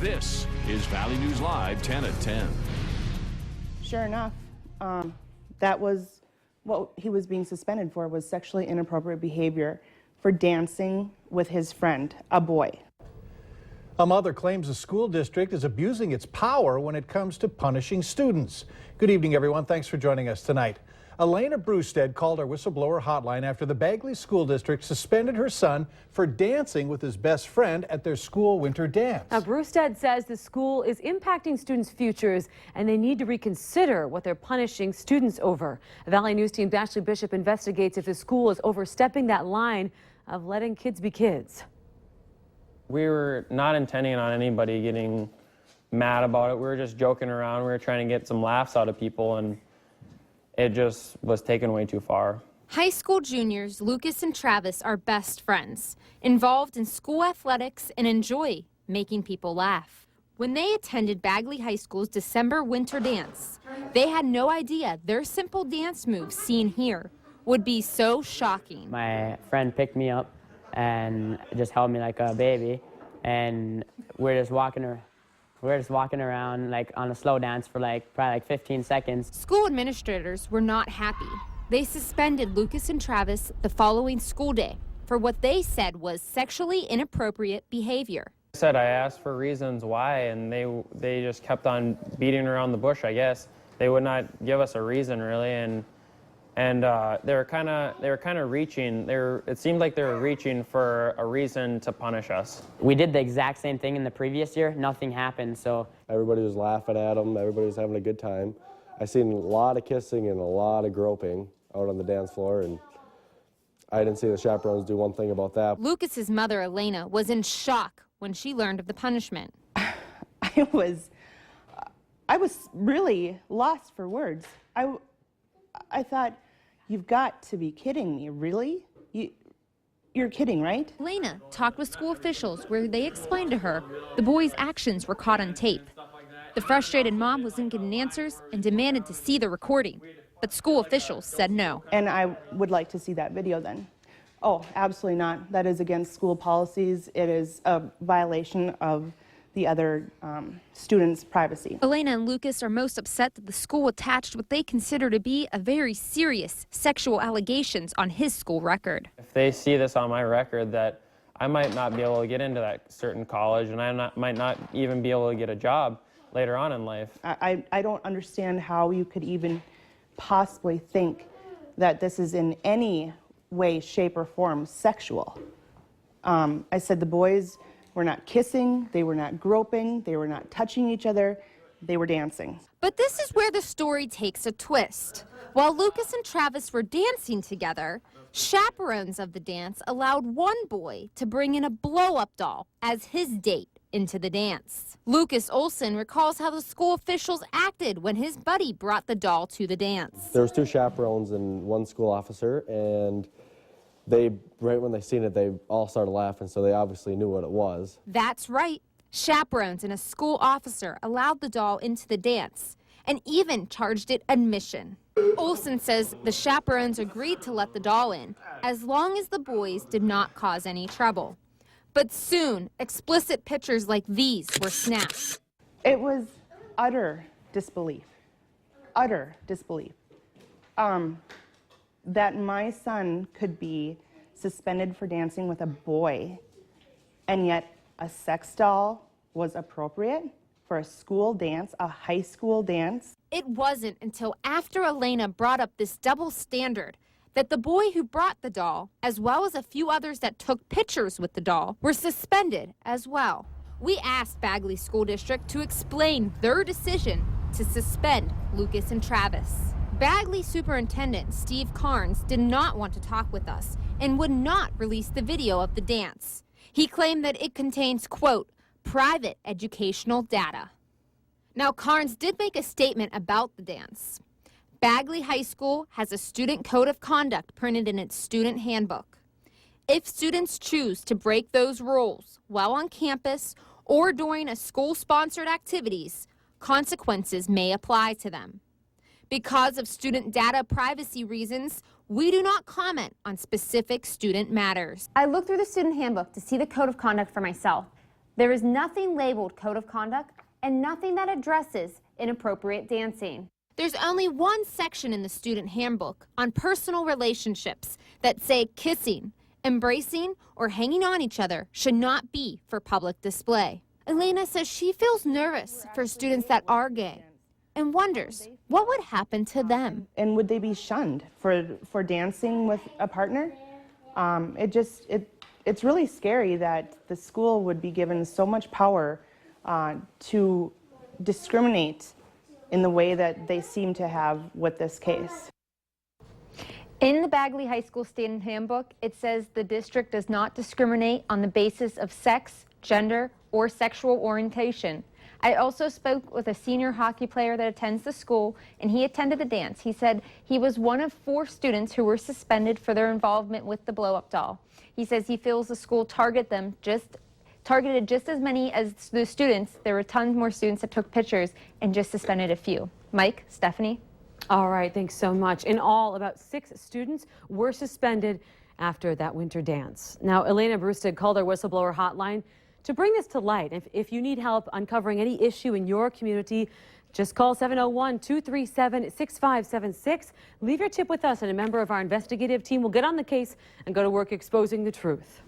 This is Valley News Live 10 at 10. Sure enough, that was what he was being suspended for, was sexually inappropriate behavior for dancing with his friend, a boy. A mother claims the school district is abusing its power when it comes to punishing students. Good evening, everyone. Thanks for joining us tonight. Elena Brewstead called our whistleblower hotline after the Bagley School District suspended her son for dancing with his best friend at their school winter dance. Now, Brewstead says the school is impacting students' futures and they need to reconsider what they're punishing students over. Valley News team Bagley Bishop investigates if the school is overstepping that line of letting kids be kids. We were not intending on anybody getting mad about it. We were just joking around. We were trying to get some laughs out of people, and it just was taken way too far. High school juniors Lucas and Travis are best friends, involved in school athletics and enjoy making people laugh. When they attended Bagley High School's December winter dance, they had no idea their simple dance moves seen here would be so shocking. My friend picked me up and just held me like a baby, and we're just walking around like on a slow dance for probably 15 seconds. School administrators were not happy. They suspended Lucas and Travis the following school day for what they said was sexually inappropriate behavior. I asked for reasons why, and they just kept on beating around the bush, I guess. They would not give us a reason, really, and they were kind of reaching. It seemed like they were reaching for a reason to punish us. We did the exact same thing in the previous year. Nothing happened, so. Everybody was laughing at them. Everybody was having a good time. I seen a lot of kissing and a lot of groping out on the dance floor, and I didn't see the chaperones do one thing about that. Lucas's mother, Elena, was in shock when she learned of the punishment. I was really lost for words. I thought, you've got to be kidding me, really? You're kidding, right? Elena talked with school officials where they explained to her the boy's actions were caught on tape. The frustrated mom wasn't getting answers and demanded to see the recording, but school officials said no. And I would like to see that video then. Oh, absolutely not. That is against school policies. It is a violation of the other students' privacy. Elena and Lucas are most upset that the school attached what they consider to be a very serious sexual allegations on his school record. If they see this on my record, that I might not be able to get into that certain college, and I might not even be able to get a job later on in life. I don't understand how you could even possibly think that this is in any way, shape, or form sexual. I said the boys were not kissing, they were not groping, they were not touching each other, they were dancing. But this is where the story takes a twist. While Lucas and Travis were dancing together, chaperones of the dance allowed one boy to bring in a blow-up doll as his date into the dance. Lucas Olson recalls how the school officials acted when his buddy brought the doll to the dance. There was two chaperones and one school officer, and right when they seen it, they all started laughing, so they obviously knew what it was. That's right. Chaperones and a school officer allowed the doll into the dance and even charged it admission. Olson says the chaperones agreed to let the doll in as long as the boys did not cause any trouble. But soon, explicit pictures like these were snapped. It was utter disbelief. Utter disbelief. That my son could be suspended for dancing with a boy, and yet a sex doll was appropriate for a school dance, a high school dance. It wasn't until after Elena brought up this double standard that the boy who brought the doll, as well as a few others that took pictures with the doll, were suspended as well. We asked Bagley School District to explain their decision to suspend Lucas and Travis. Bagley Superintendent Steve Carnes did not want to talk with us and would not release the video of the dance. He claimed that it contains, quote, private educational data. Now, Carnes did make a statement about the dance. Bagley High School has a student code of conduct printed in its student handbook. If students choose to break those rules while on campus or during a school-sponsored activities, consequences may apply to them. Because of student data privacy reasons, we do not comment on specific student matters. I looked through the student handbook to see the code of conduct for myself. There is nothing labeled code of conduct and nothing that addresses inappropriate dancing. There's only one section in the student handbook on personal relationships that say kissing, embracing, or hanging on each other should not be for public display. Elena says she feels nervous for students that are gay and wonders what would happen to them. And would they be shunned for dancing with a partner? It's really scary that the school would be given so much power to discriminate in the way that they seem to have with this case. In the Bagley High School Student Handbook, it says the district does not discriminate on the basis of sex, gender, or sexual orientation. I also spoke with a senior hockey player that attends the school, and he attended the dance. He said he was one of 4 students who were suspended for their involvement with the blow-up doll. He says he feels the school targeted just as many as the students. There were tons more students that took pictures and just suspended a few. Mike, Stephanie? All right, thanks so much. In all, about 6 students were suspended after that winter dance. Now, Elena Brewstead called our whistleblower hotline to bring this to light. If you need help uncovering any issue in your community, just call 701-237-6576. Leave your tip with us, and a member of our investigative team will get on the case and go to work exposing the truth.